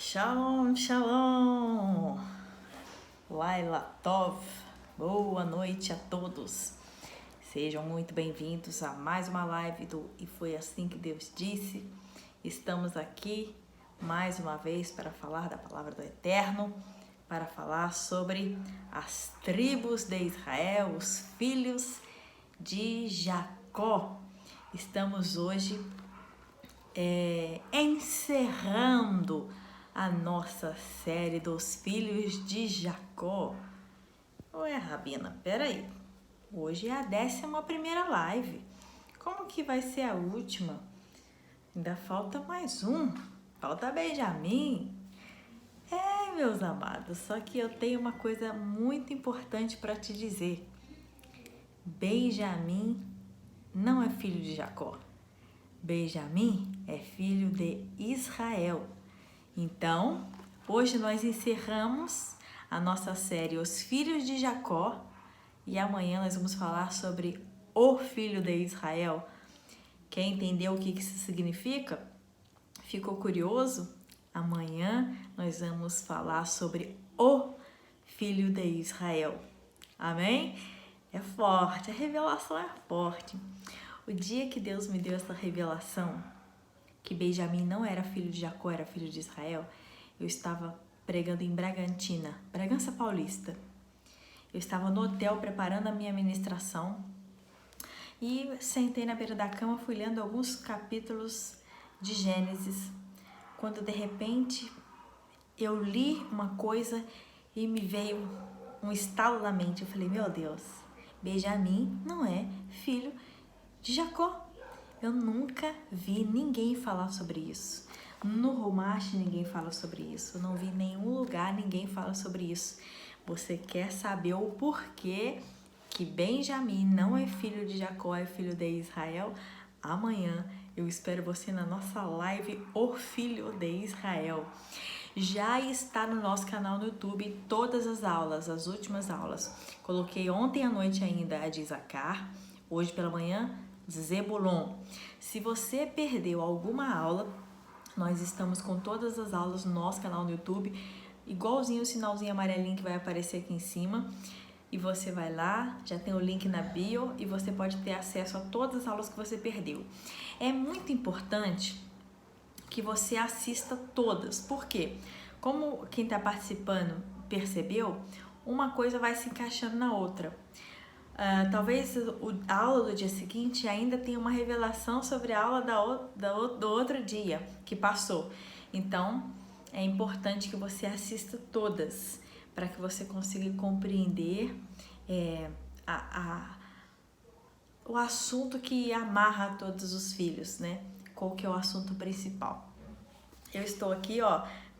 Shalom, shalom! Laila Tov, boa noite a todos. Sejam muito bem-vindos a mais uma live do E Foi Assim Que Deus Disse. Estamos aqui mais uma vez para falar da Palavra do Eterno, para falar sobre as tribos de Israel, os filhos de Jacó. Estamos hoje encerrando a nossa série dos filhos de Jacó. Ué, Rabina, peraí. Hoje é a 11ª live. Como que vai ser a última? Ainda falta mais um. Falta Benjamim. Meus amados, só que eu tenho uma coisa muito importante para te dizer. Benjamim não é filho de Jacó. Benjamim é filho de Israel. Então, hoje nós encerramos a nossa série Os Filhos de Jacó e amanhã nós vamos falar sobre o filho de Israel. Quer entender o que isso significa? Ficou curioso? Amanhã nós vamos falar sobre o filho de Israel. Amém? É forte, a revelação é forte. O dia que Deus me deu essa revelação, que Benjamim não era filho de Jacó, era filho de Israel, eu estava pregando em Bragantina, Bragança Paulista. Eu estava no hotel preparando a minha ministração e sentei na beira da cama, fui lendo alguns capítulos de Gênesis, quando de repente eu li uma coisa e me veio um estalo na mente. Eu falei, meu Deus, Benjamim não é filho de Jacó. Eu nunca vi ninguém falar sobre isso. No Rumash ninguém fala sobre isso. Eu não vi em nenhum lugar ninguém fala sobre isso. Você quer saber o porquê que Benjamim não é filho de Jacó, é filho de Israel? Amanhã eu espero você na nossa live O Filho de Israel. Já está no nosso canal no YouTube todas as aulas, as últimas aulas. Coloquei ontem à noite ainda a de Isacar, hoje pela manhã Zebulon. Se você perdeu alguma aula, nós estamos com todas as aulas no nosso canal no YouTube, igualzinho o sinalzinho amarelinho que vai aparecer aqui em cima. E você vai lá, já tem o link na bio e você pode ter acesso a todas as aulas que você perdeu. É muito importante que você assista todas. Por quê? Como quem está participando percebeu, uma coisa vai se encaixando na outra. Talvez a aula do dia seguinte ainda tenha uma revelação sobre a aula do outro dia que passou. Então, é importante que você assista todas para que você consiga compreender o assunto que amarra todos os filhos, né? Qual que é o assunto principal. Eu estou aqui,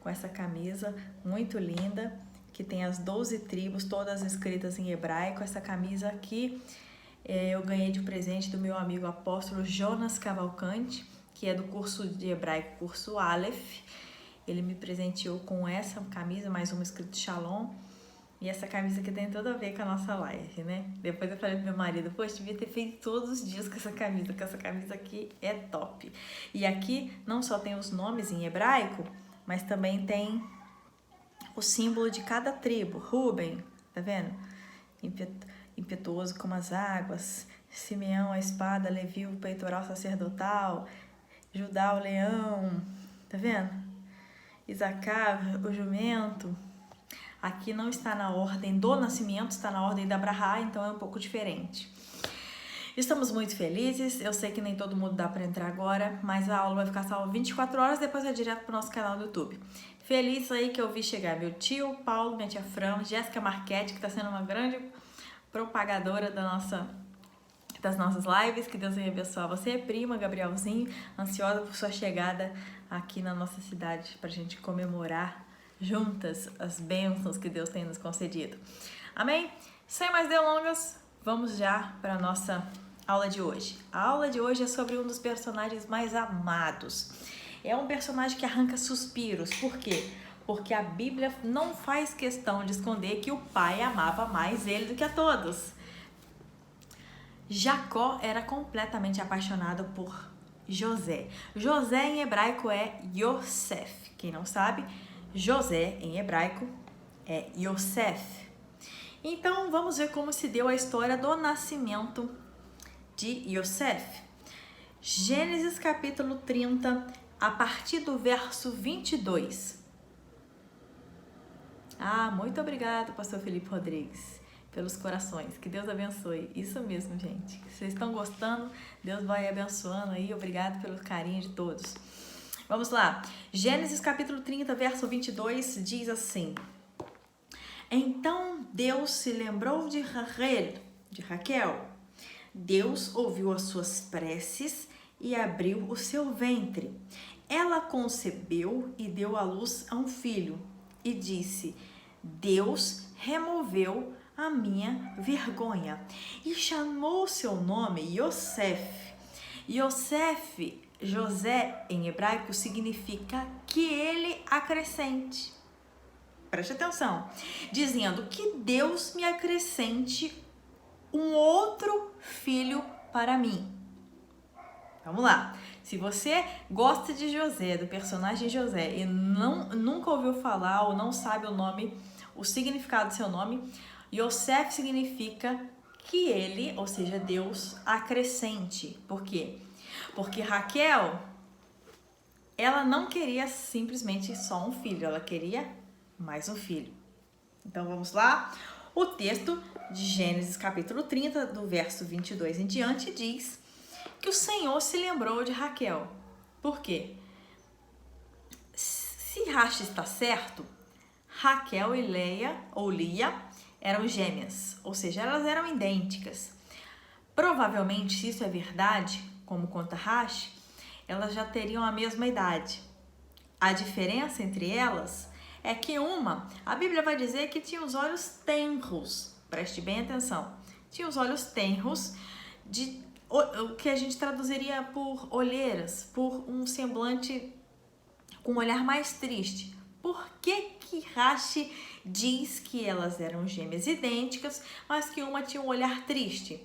com essa camisa muito linda, que tem as 12 tribos, todas escritas em hebraico. Essa camisa aqui eu ganhei de presente do meu amigo apóstolo Jonas Cavalcante, que é do curso de hebraico, curso Aleph. Ele me presenteou com essa camisa, mais uma escrito Shalom. E essa camisa aqui tem tudo a ver com a nossa live, né? Depois eu falei pro meu marido, poxa, devia ter feito todos os dias com essa camisa, que essa camisa aqui é top. E aqui não só tem os nomes em hebraico, mas também tem o símbolo de cada tribo. Ruben, tá vendo? Impetuoso como as águas. Simeão, a espada. Levi, o peitoral sacerdotal. Judá, o leão. Tá vendo? Isacar, o jumento. Aqui não está na ordem do nascimento, está na ordem da Brahá, então é um pouco diferente. Estamos muito felizes, eu sei que nem todo mundo dá para entrar agora, mas a aula vai ficar salva 24 horas, depois é direto para o nosso canal do YouTube. Feliz aí que eu vi chegar meu tio, Paulo, minha tia Fran, Jéssica Marchetti, que está sendo uma grande propagadora das nossas lives. Que Deus venha abençoar você, prima, Gabrielzinho, ansiosa por sua chegada aqui na nossa cidade para a gente comemorar juntas as bênçãos que Deus tem nos concedido. Amém? Sem mais delongas, vamos já para a nossa aula de hoje. A aula de hoje é sobre um dos personagens mais amados. É um personagem que arranca suspiros. Por quê? Porque a Bíblia não faz questão de esconder que o pai amava mais ele do que a todos. Jacó era completamente apaixonado por José. José em hebraico é Yosef. Quem não sabe, José, em hebraico, é Yosef. Então, vamos ver como se deu a história do nascimento de Yosef. Gênesis capítulo 30, a partir do verso 22. Muito obrigado, pastor Felipe Rodrigues, pelos corações. Que Deus abençoe. Isso mesmo, gente. Vocês estão gostando? Deus vai abençoando aí. Obrigado pelo carinho de todos. Vamos lá. Gênesis capítulo 30, verso 22 diz assim: Então Deus se lembrou de Raquel. Deus ouviu as suas preces e abriu o seu ventre. Ela concebeu e deu à luz a um filho e disse: Deus removeu a minha vergonha. E chamou seu nome Yosef. Yosef, José em hebraico, significa que ele acrescente. Preste atenção. Dizendo que Deus me acrescente um outro filho para mim. Vamos lá. Se você gosta de José, do personagem José, e nunca ouviu falar ou não sabe o nome, o significado do seu nome, Yosef significa que ele, ou seja, Deus, acrescente. Por quê? Porque Raquel, ela não queria simplesmente só um filho, ela queria mais um filho. Então vamos lá. O texto de Gênesis capítulo 30, do verso 22 em diante, diz que o Senhor se lembrou de Raquel. Por quê? Se Rashi está certo, Raquel e Lia eram gêmeas, ou seja, elas eram idênticas. Provavelmente, se isso é verdade, como conta Rashi, elas já teriam a mesma idade. A diferença entre elas é que a Bíblia vai dizer que tinha os olhos tenros, preste bem atenção, tinha os olhos tenros, o que a gente traduziria por olheiras, por um semblante com um olhar mais triste. Por que Rashi diz que elas eram gêmeas idênticas, mas que uma tinha um olhar triste?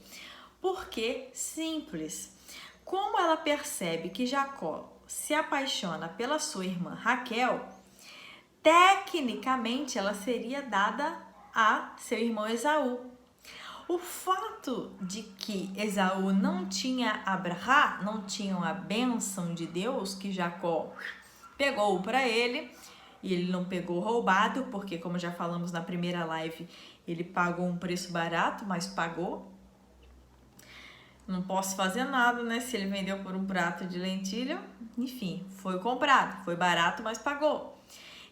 Porque, simples, como ela percebe que Jacó se apaixona pela sua irmã Raquel, tecnicamente ela seria dada a seu irmão Esaú. O fato de que Esaú não tinha Abrahá, não tinha a bênção de Deus que Jacó pegou para ele, e ele não pegou roubado, porque como já falamos na primeira live, ele pagou um preço barato, mas pagou. Não posso fazer nada, né? Se ele vendeu por um prato de lentilha, enfim, foi comprado, foi barato, mas pagou.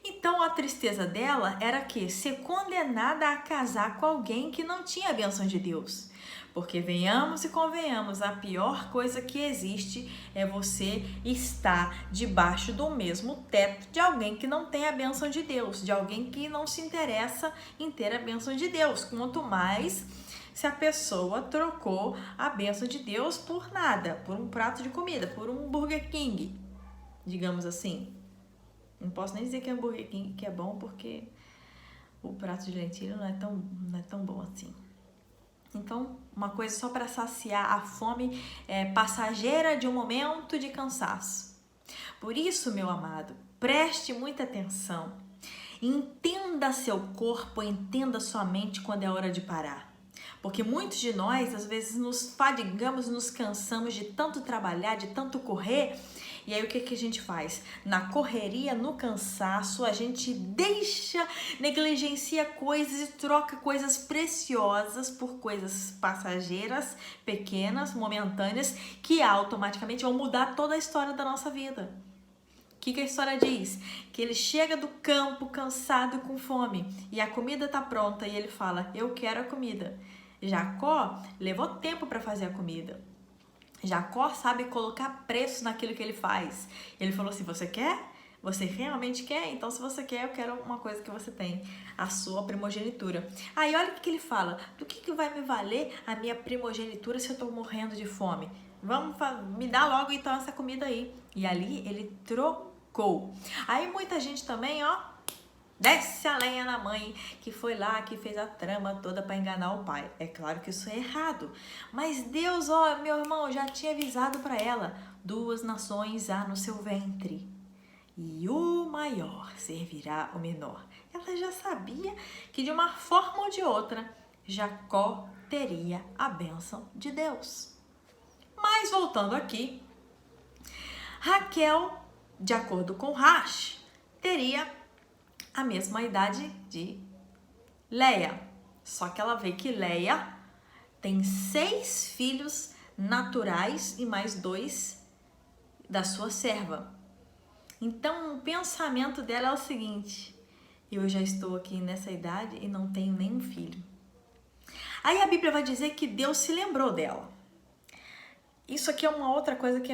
Então a tristeza dela era que ser condenada a casar com alguém que não tinha a bênção de Deus. Porque venhamos e convenhamos, a pior coisa que existe é você estar debaixo do mesmo teto de alguém que não tem a bênção de Deus, de alguém que não se interessa em ter a bênção de Deus. Quanto mais se a pessoa trocou a bênção de Deus por nada, por um prato de comida, por um Burger King, digamos assim. Não posso nem dizer que é Burger King que é bom, porque o prato de lentilha não é tão bom assim. Então, uma coisa só para saciar a fome passageira de um momento de cansaço. Por isso, meu amado, preste muita atenção. Entenda seu corpo, entenda sua mente quando é hora de parar. Porque muitos de nós, às vezes, nos fadigamos, nos cansamos de tanto trabalhar, de tanto correr. E aí o que a gente faz? Na correria, no cansaço, a gente negligencia coisas e troca coisas preciosas por coisas passageiras, pequenas, momentâneas, que automaticamente vão mudar toda a história da nossa vida. O que a história diz? Que ele chega do campo cansado e com fome, e a comida está pronta, e ele fala: eu quero a comida. Jacó levou tempo para fazer a comida. Jacó sabe colocar preço naquilo que ele faz. Ele falou assim: você quer? Você realmente quer? Então, se você quer, eu quero uma coisa que você tem, a sua primogenitura. Aí, olha o que ele fala: do que vai me valer a minha primogenitura se eu estou morrendo de fome? Me dá logo então essa comida aí. E ali ele trocou. Aí muita gente também, desce a lenha na mãe, que foi lá, que fez a trama toda para enganar o pai. É claro que isso é errado. Mas Deus, meu irmão, já tinha avisado para ela: 2 nações há no seu ventre. e o maior servirá o menor. Ela já sabia que de uma forma ou de outra, Jacó teria a bênção de Deus. Mas voltando aqui, Raquel, de acordo com Rashi, teria a mesma idade de Leia. Só que ela vê que Leia tem 6 filhos naturais e mais 2 da sua serva. Então, o pensamento dela é o seguinte: eu já estou aqui nessa idade e não tenho nenhum filho. Aí a Bíblia vai dizer que Deus se lembrou dela. Isso aqui é uma outra coisa que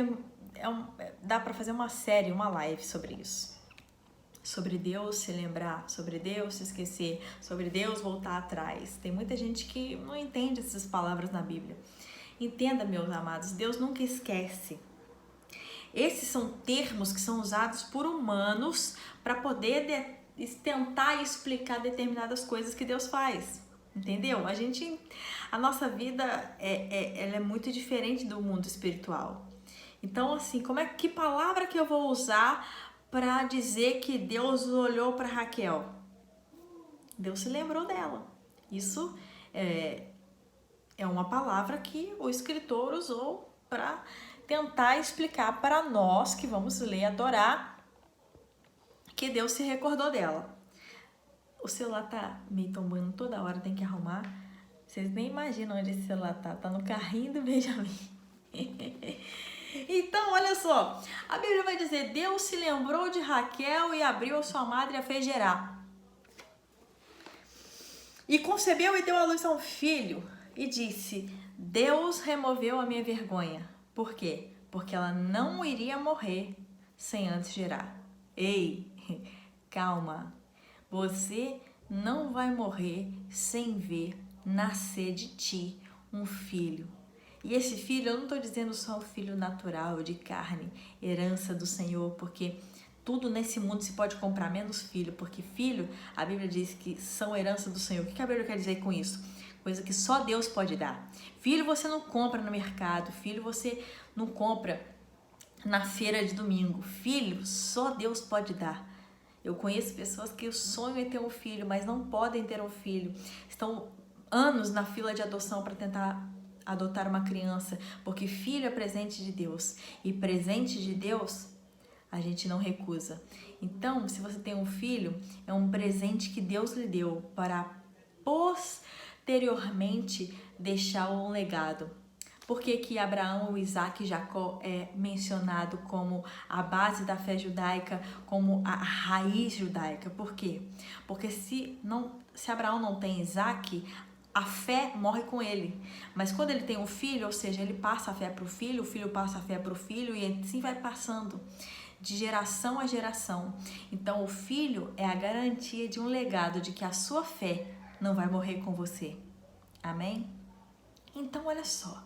dá para fazer uma série, uma live sobre isso. Sobre Deus se lembrar, sobre Deus se esquecer, sobre Deus voltar atrás. Tem muita gente que não entende essas palavras na Bíblia. Entenda, meus amados, Deus nunca esquece. Esses são termos que são usados por humanos para poder tentar explicar determinadas coisas que Deus faz. Entendeu? A nossa vida ela é muito diferente do mundo espiritual. Então, assim, que palavra que eu vou usar para dizer que Deus olhou para Raquel? Deus se lembrou dela. Isso é uma palavra que o escritor usou para tentar explicar para nós que vamos ler e adorar que Deus se recordou dela. O celular tá me tombando toda hora, tem que arrumar. Vocês nem imaginam onde esse celular tá. Tá no carrinho do Benjamin. Então, olha só. A Bíblia vai dizer: Deus se lembrou de Raquel e abriu a sua madre e a fez gerar. E concebeu e deu à luz a um filho. E disse: Deus removeu a minha vergonha. Por quê? Porque ela não iria morrer sem antes gerar. Ei, calma. Você não vai morrer sem ver nascer de ti um filho. E esse filho, eu não estou dizendo só o filho natural, de carne, herança do Senhor, porque tudo nesse mundo se pode comprar, menos filho, porque filho, a Bíblia diz que são herança do Senhor. O que a Bíblia quer dizer com isso? Coisa que só Deus pode dar. Filho você não compra no mercado, filho você não compra na feira de domingo. Filho só Deus pode dar. Eu conheço pessoas que o sonho é ter um filho, mas não podem ter um filho. Estão anos na fila de adoção para tentar adotar uma criança, porque filho é presente de Deus. E presente de Deus, a gente não recusa. Então, se você tem um filho, é um presente que Deus lhe deu para posteriormente deixar um legado. Por que que Abraão, Isaac e Jacó é mencionado como a base da fé judaica, como a raiz judaica? Por quê? Porque se Abraão não tem Isaac, a fé morre com ele. Mas quando ele tem um filho, ou seja, ele passa a fé para o filho passa a fé para o filho e assim vai passando de geração a geração. Então o filho é a garantia de um legado, de que a sua fé não vai morrer com você. Amém? Então olha só.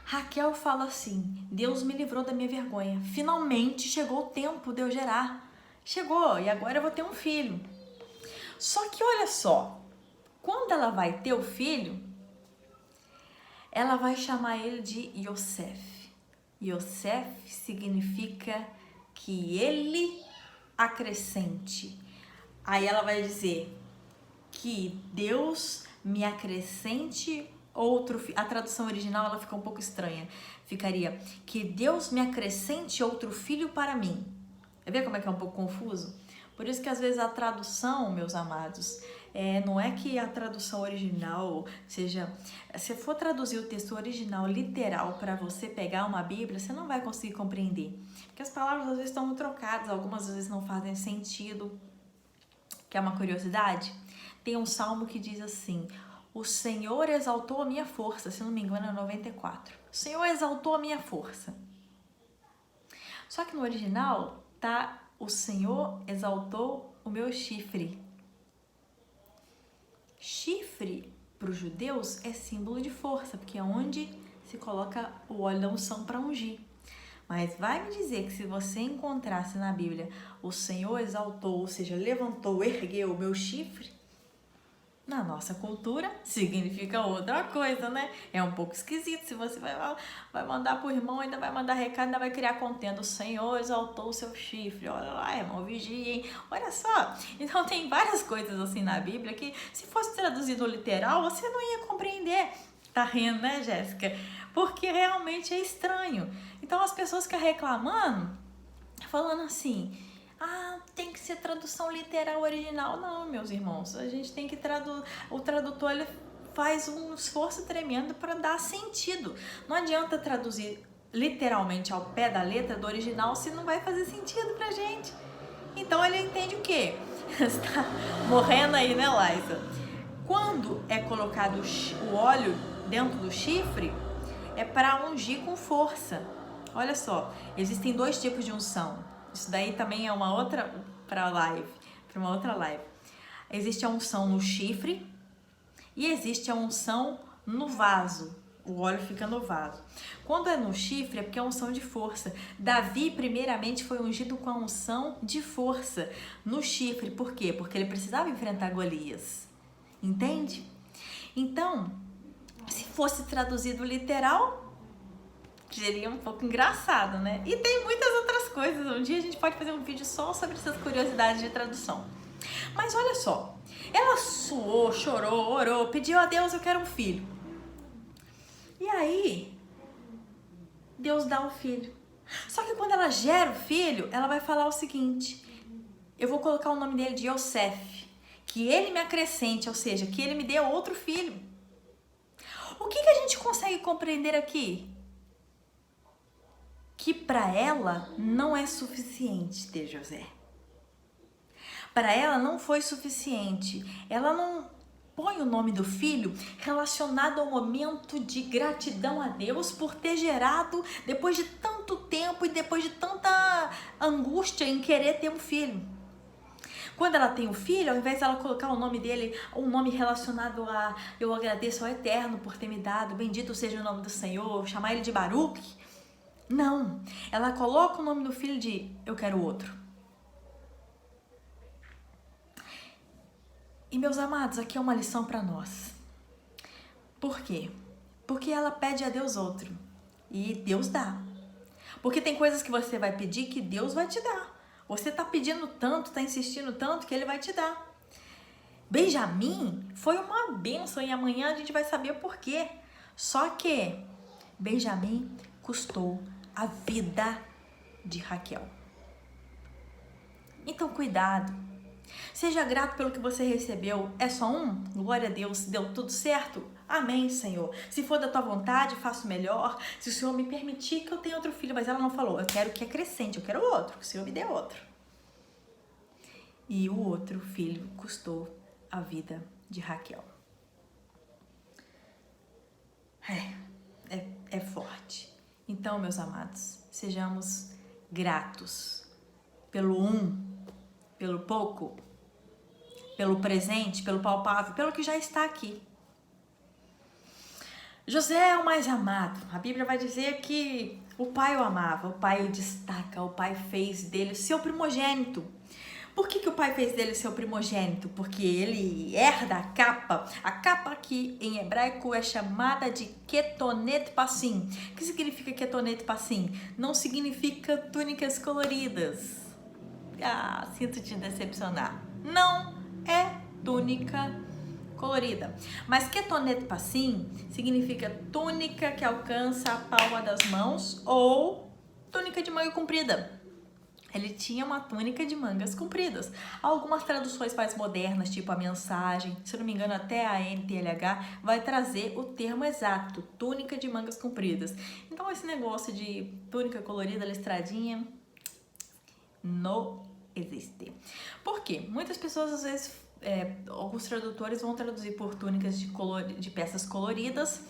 Raquel fala assim: Deus me livrou da minha vergonha. Finalmente chegou o tempo de eu gerar. Chegou, e agora eu vou ter um filho. Só que olha só, quando ela vai ter o filho, ela vai chamar ele de Yosef. Yosef significa que ele acrescente. Aí ela vai dizer que Deus me acrescente outro filho. A tradução original ela fica um pouco estranha. Ficaria que Deus me acrescente outro filho para mim. Vai ver como é que é um pouco confuso? Por isso que às vezes a tradução, meus amados, não é que a tradução original seja... Se for traduzir o texto original literal para você pegar uma Bíblia, você não vai conseguir compreender. Porque as palavras às vezes estão trocadas, algumas vezes não fazem sentido. Quer uma curiosidade? Tem um salmo que diz assim: o Senhor exaltou a minha força, se não me engano é 94. O Senhor exaltou a minha força. Só que no original tá: o Senhor exaltou o meu chifre. Chifre para os judeus é símbolo de força, porque é onde se coloca o óleo da unção para ungir. Mas vai me dizer que se você encontrasse na Bíblia o Senhor exaltou, ou seja, levantou, ergueu o meu chifre, Na nossa cultura, significa outra coisa, né? É um pouco esquisito. Se você vai mandar pro irmão, ainda vai mandar recado, ainda vai criar contenda. O Senhor exaltou o seu chifre. Olha lá, irmão, vigia, hein? Olha só. Então, tem várias coisas assim na Bíblia que, se fosse traduzido literal, você não ia compreender. Tá rindo, né, Jéssica? Porque realmente é estranho. Então, as pessoas ficam reclamando, falando assim... tem que ser tradução literal original. Não, meus irmãos, a gente tem que o tradutor ele faz um esforço tremendo para dar sentido. Não adianta traduzir literalmente ao pé da letra do original se não vai fazer sentido pra gente. Então ele entende o quê? Está morrendo aí, né, Laisa? Quando é colocado o óleo dentro do chifre, é para ungir com força. Olha só, existem 2 tipos de unção. Isso daí também é uma outra para uma outra live. Existe a unção no chifre e existe a unção no vaso. O óleo fica no vaso. Quando é no chifre é porque é unção de força. Davi primeiramente foi ungido com a unção de força no chifre. Por quê? Porque ele precisava enfrentar Golias. Entende? Então, se fosse traduzido literal, seria um pouco engraçado, né? E tem muitas outras coisas. Um dia a gente pode fazer um vídeo só sobre essas curiosidades de tradução. Mas olha só, ela suou, chorou, orou, pediu a Deus, eu quero um filho. E aí, Deus dá o filho. Só que quando ela gera o filho, ela vai falar o seguinte: eu vou colocar o nome dele de Yosef, que ele me acrescente, ou seja, que ele me dê outro filho. O que a gente consegue compreender aqui? Que para ela não é suficiente ter José. Para ela não foi suficiente. Ela não põe o nome do filho relacionado ao momento de gratidão a Deus por ter gerado depois de tanto tempo e depois de tanta angústia em querer ter um filho. Quando ela tem um filho, ao invés de ela colocar o nome dele, um nome relacionado a eu agradeço ao Eterno por ter me dado, bendito seja o nome do Senhor, chamar ele de Baruque, não, ela coloca o nome do filho de eu quero outro. E meus amados, aqui é uma lição para nós. Por quê? Porque ela pede a Deus outro e Deus dá. Porque tem coisas que você vai pedir que Deus vai te dar. Você tá pedindo tanto, tá insistindo tanto que ele vai te dar. Benjamim foi uma bênção e amanhã a gente vai saber por quê. Só que Benjamim custou a vida de Raquel. Então, cuidado. Seja grato pelo que você recebeu. É só um? Glória a Deus, deu tudo certo? Amém, Senhor. Se for da tua vontade, faço melhor. Se o Senhor me permitir que eu tenha outro filho. Mas ela não falou, eu quero que acrescente, eu quero outro. Que o Senhor me dê outro. E o outro filho custou a vida de Raquel. É forte. Então, meus amados, sejamos gratos pelo pelo pouco, pelo presente, pelo palpável, pelo que já está aqui. José é o mais amado. A Bíblia vai dizer que o pai o amava, o pai o destaca, o pai fez dele seu primogênito. Por que o pai fez dele seu primogênito? Porque ele herda a capa que em hebraico é chamada de ketonet passim. O que significa ketonet passim? Não significa túnicas coloridas. Sinto te decepcionar. Não é túnica colorida. Mas ketonet passim significa túnica que alcança a palma das mãos ou túnica de manga comprida. Ele tinha uma túnica de mangas compridas. Algumas traduções mais modernas, tipo a Mensagem, se não me engano até a NTLH, vai trazer o termo exato, túnica de mangas compridas. Então esse negócio de túnica colorida, listradinha, não existe. Por quê? Muitas pessoas às vezes, alguns tradutores vão traduzir por túnicas de peças coloridas,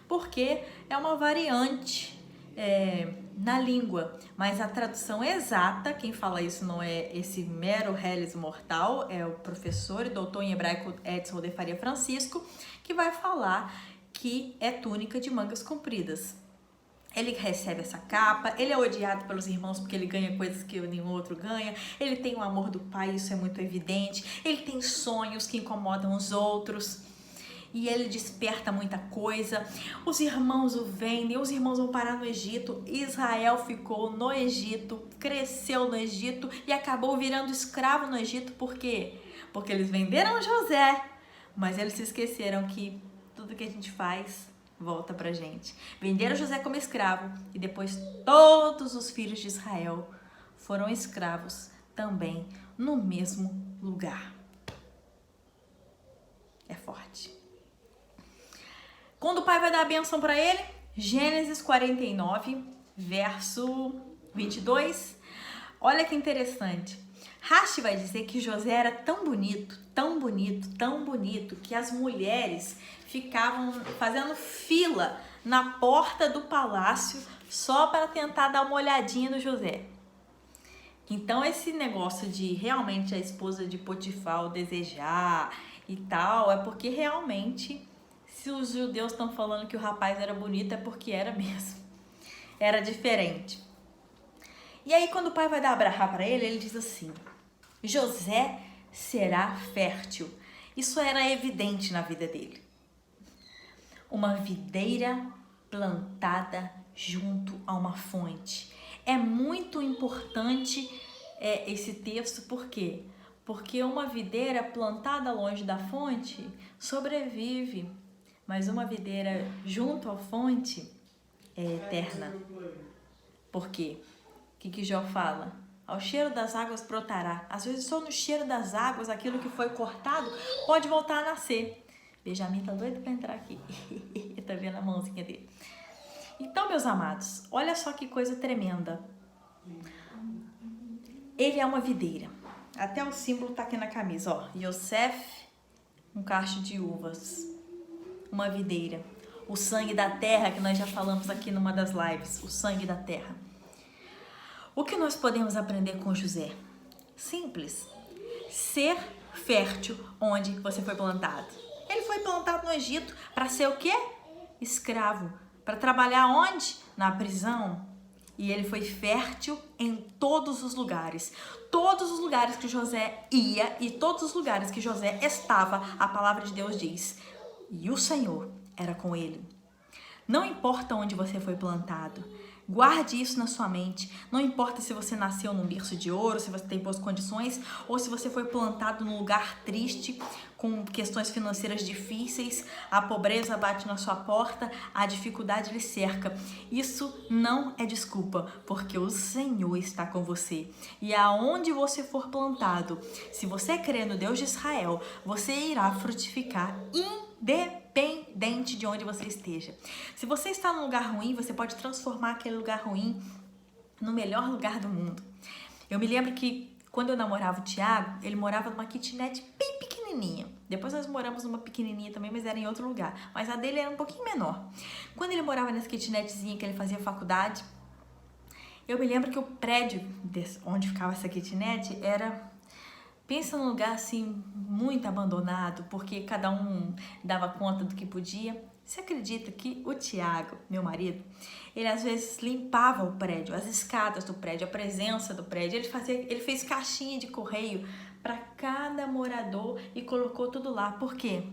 porque é uma variante na língua, mas a tradução exata, quem fala isso não é esse mero reles mortal, é o professor e doutor em hebraico Edson de Faria Francisco, que vai falar que é túnica de mangas compridas. Ele recebe essa capa, ele é odiado pelos irmãos porque ele ganha coisas que nenhum outro ganha, ele tem o amor do pai, isso é muito evidente, ele tem sonhos que incomodam os outros e ele desperta muita coisa. Os irmãos o vendem, os irmãos vão parar no Egito. Israel ficou no Egito, cresceu no Egito e acabou virando escravo no Egito. Por quê? Porque eles venderam José, mas eles se esqueceram que tudo que a gente faz volta pra gente. Venderam José como escravo e depois todos os filhos de Israel foram escravos também no mesmo lugar. É forte. Quando o pai vai dar a bênção para ele, Gênesis 49, verso 22. Olha que interessante. Rashi vai dizer que José era tão bonito, tão bonito, tão bonito, que as mulheres ficavam fazendo fila na porta do palácio só para tentar dar uma olhadinha no José. Então esse negócio de realmente a esposa de Potifar o desejar e tal, é porque realmente, se os judeus estão falando que o rapaz era bonito, é porque era mesmo. Era diferente. E aí quando o pai vai dar abrahá para ele, ele diz assim: José será fértil. Isso era evidente na vida dele. Uma videira plantada junto a uma fonte. É muito importante esse texto, por quê? Porque uma videira plantada longe da fonte sobrevive, mas uma videira junto à fonte é eterna. Por quê? O que Jó fala? Ao cheiro das águas brotará. Às vezes só no cheiro das águas, aquilo que foi cortado pode voltar a nascer. Benjamin tá doido para entrar aqui. Tá vendo a mãozinha dele. Então, meus amados, olha só que coisa tremenda. Ele é uma videira. Até o símbolo tá aqui na camisa, ó. Yosef, um cacho de uvas. Uma videira. O sangue da terra, que nós já falamos aqui numa das lives. O sangue da terra. O que nós podemos aprender com José? Simples. Ser fértil onde você foi plantado. Ele foi plantado no Egito para ser o quê? Escravo. Para trabalhar onde? Na prisão. E ele foi fértil em todos os lugares. Todos os lugares que José ia e todos os lugares que José estava, a palavra de Deus diz: e o Senhor era com ele. Não importa onde você foi plantado. Guarde isso na sua mente. Não importa se você nasceu num berço de ouro, se você tem boas condições, ou se você foi plantado num lugar triste, com questões financeiras difíceis, a pobreza bate na sua porta, a dificuldade lhe cerca. Isso não é desculpa, porque o Senhor está com você. E aonde você for plantado, se você crer no Deus de Israel, você irá frutificar independente de onde você esteja. Se você está num lugar ruim, você pode transformar aquele lugar ruim no melhor lugar do mundo. Eu me lembro que quando eu namorava o Thiago, ele morava numa kitnet bem pequenininha. Depois nós moramos numa pequenininha também, mas era em outro lugar. Mas a dele era um pouquinho menor. Quando ele morava nessa kitnetzinha que ele fazia faculdade, eu me lembro que o prédio onde ficava essa kitnet era... Pensa num lugar assim muito abandonado, porque cada um dava conta do que podia. Você acredita que o Thiago, meu marido, ele às vezes limpava o prédio, as escadas do prédio, a presença do prédio. Ele fez caixinha de correio para cada morador e colocou tudo lá. Por quê?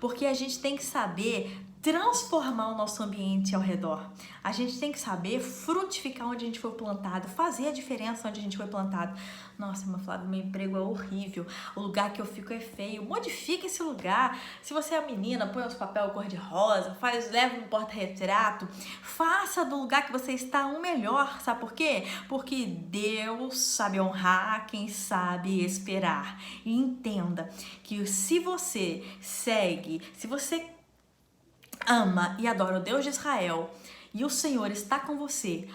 Porque a gente tem que saber transformar o nosso ambiente ao redor. A gente tem que saber frutificar onde a gente foi plantado, fazer a diferença onde a gente foi plantado. Nossa, meu Flávio, meu emprego é horrível, o lugar que eu fico é feio. Modifica esse lugar. Se você é menina, põe os papéis cor-de-rosa, leva um porta-retrato, faça do lugar que você está um melhor. Sabe por quê? Porque Deus sabe honrar quem sabe esperar. E entenda que se você segue, se você ama e adora o Deus de Israel e o Senhor está com você,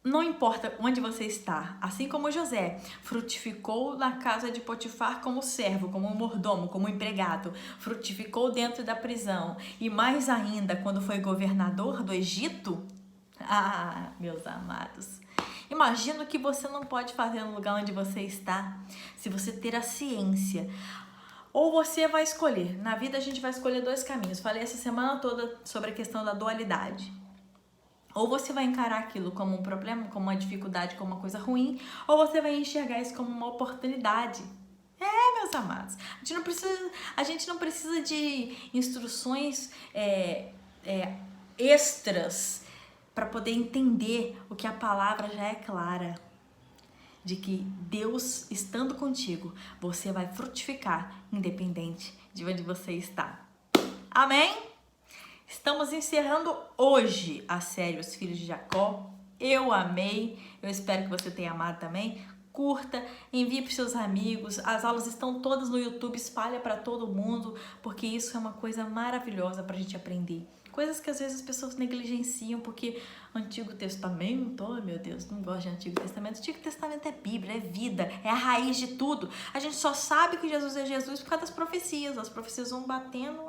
não importa onde você está, assim como José frutificou na casa de Potifar como servo, como mordomo, como empregado, frutificou dentro da prisão e mais ainda quando foi governador do Egito. Ah, meus amados, imagina o que você não pode fazer no lugar onde você está, se você ter a ciência. Ou você vai escolher. Na vida a gente vai escolher dois caminhos. Falei essa semana toda sobre a questão da dualidade. Ou você vai encarar aquilo como um problema, como uma dificuldade, como uma coisa ruim, ou você vai enxergar isso como uma oportunidade. Meus amados, a gente não precisa de instruções extras para poder entender o que a palavra já é clara. De que Deus estando contigo, você vai frutificar, independente de onde você está. Amém? Estamos encerrando hoje a série Os Filhos de Jacó. Eu amei, eu espero que você tenha amado também. Curta, envie para os seus amigos, as aulas estão todas no YouTube, espalha para todo mundo, porque isso é uma coisa maravilhosa para a gente aprender. Coisas que às vezes as pessoas negligenciam, porque Antigo Testamento, oh meu Deus, não gosto de Antigo Testamento. Antigo Testamento é Bíblia, é vida, é a raiz de tudo. A gente só sabe que Jesus é Jesus por causa das profecias. As profecias vão batendo,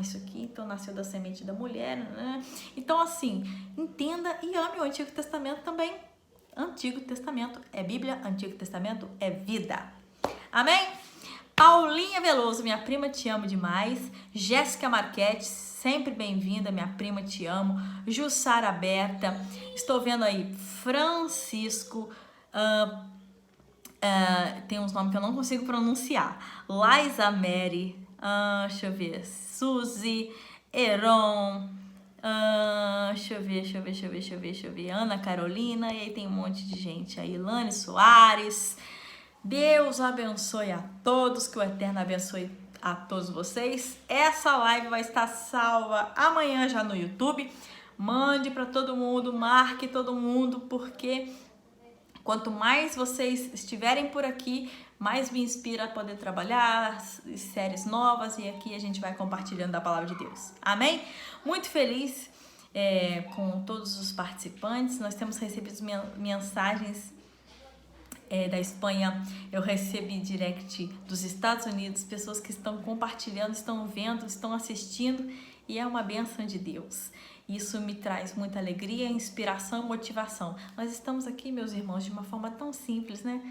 isso aqui então nasceu da semente da mulher, né? Então assim, entenda e ame o Antigo Testamento também. Antigo Testamento é Bíblia, Antigo Testamento é vida. Amém? Paulinha Veloso, minha prima, te amo demais. Jéssica Marchetti, sempre bem-vinda, minha prima, te amo. Jussara Berta, estou vendo aí Francisco, tem uns nomes que eu não consigo pronunciar. Liza Mary, deixa eu ver, Suzy, Heron, deixa eu ver, Ana Carolina, e aí tem um monte de gente aí, Ilane Soares. Deus abençoe a todos, que o Eterno abençoe a todos vocês. Essa live vai estar salva amanhã já no YouTube. Mande para todo mundo, marque todo mundo, porque quanto mais vocês estiverem por aqui, mais me inspira a poder trabalhar séries novas, e aqui a gente vai compartilhando a palavra de Deus. Amém? Muito feliz com todos os participantes. Nós temos recebido mensagens da Espanha, eu recebi direct dos Estados Unidos, pessoas que estão compartilhando, estão vendo, estão assistindo, e é uma bênção de Deus. Isso me traz muita alegria, inspiração, motivação. Nós estamos aqui, meus irmãos, de uma forma tão simples, né?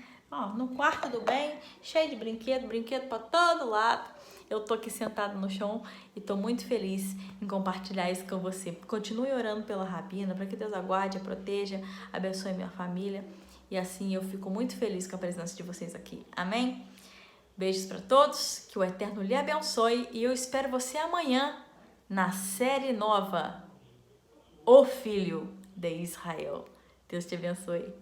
No quarto do bem, cheio de brinquedo para todo lado. Eu tô aqui sentado no chão e tô muito feliz em compartilhar isso com você. Continue orando pela Rabina, para que Deus aguarde, a proteja, abençoe minha família. E assim eu fico muito feliz com a presença de vocês aqui. Amém? Beijos para todos, que o Eterno lhe abençoe, e eu espero você amanhã na série nova, O Filho de Israel. Deus te abençoe.